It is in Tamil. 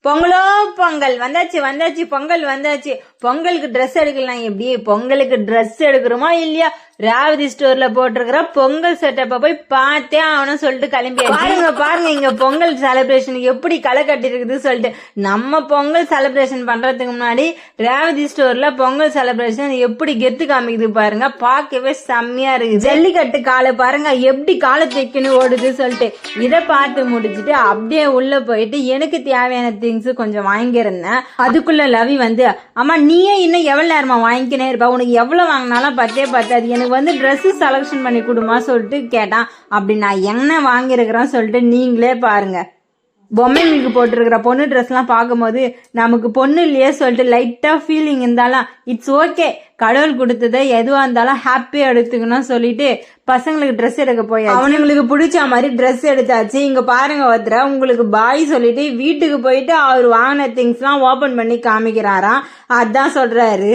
பொங்கலோ பொங்கல் வந்தாச்சு பொங்கல் வந்தாச்சு. பொங்கலுக்கு ட்ரெஸ் எடுக்கலாம். எப்படி பொங்கலுக்கு ட்ரெஸ் எடுக்கிறோமா இல்லையா? ராவதி ஸ்டோர்ல போட்டிருக்கிற பொங்கல் செட்டப்ப போய் பார்த்தே ஆகணும் சொல்லிட்டு கிளம்பி பாருங்க இங்க பொங்கல் செலிப்ரேஷன் எப்படி களை கட்டி இருக்குது சொல்லிட்டு. நம்ம பொங்கல் செலிப்ரேஷன் பண்றதுக்கு முன்னாடி ராவதி ஸ்டோர்ல பொங்கல் செலிப்ரேஷன் எப்படி கெத்து காமிக்குது பாருங்க. பார்க்கவே செம்மையா இருக்கு. ஜல்லிக்கட்டு காலை பாருங்க எப்படி காலை தைக்கணும் ஓடுது சொல்லிட்டு. இதை பார்த்து முடிச்சுட்டு அப்படியே உள்ள போயிட்டு எனக்கு தேவையான திங்ஸ் கொஞ்சம் வாங்கியிருந்தேன். அதுக்குள்ள லவி வந்து, அம்மா நீயே இன்னும் எவ்வளவு நேரமா வாங்கிக்கினே இருப்பா, உனக்கு எவ்வளவு வாங்கினாலும் பத்தே பத்தாது, எனக்கு வந்து ட்ரெஸ் செலக்ஷன் பண்ணி கொடுமா சொல்லிட்டு கேட்டான். அப்படி நான் என்ன வாங்கியிருக்கிறேன் சொல்லிட்டு நீங்களே பாருங்க. பொம்மைங்களுக்கு போட்டிருக்கிற பொண்ணு ட்ரெஸ் எல்லாம் பார்க்கும்போது நமக்கு பொண்ணு இல்லையே சொல்லிட்டு லைட்டா ஃபீலிங் இருந்தாலும் இட்ஸ் ஓகே, கடவுள் கொடுத்ததை எதுவா இருந்தாலும் ஹாப்பியா எடுத்துக்கணும் சொல்லிட்டு பசங்களுக்கு ட்ரெஸ் எடுக்க போய் அவனுங்களுக்கு பிடிச்ச மாதிரி ட்ரெஸ் எடுத்தாச்சு. இங்க பாருங்க ஒருத்தர உங்களுக்கு பாய் சொல்லிட்டு வீட்டுக்கு போயிட்டு அவர் வாங்கின திங்ஸ் எல்லாம் ஓபன் பண்ணி காமிக்கிறாராம். அதான் சொல்றாரு.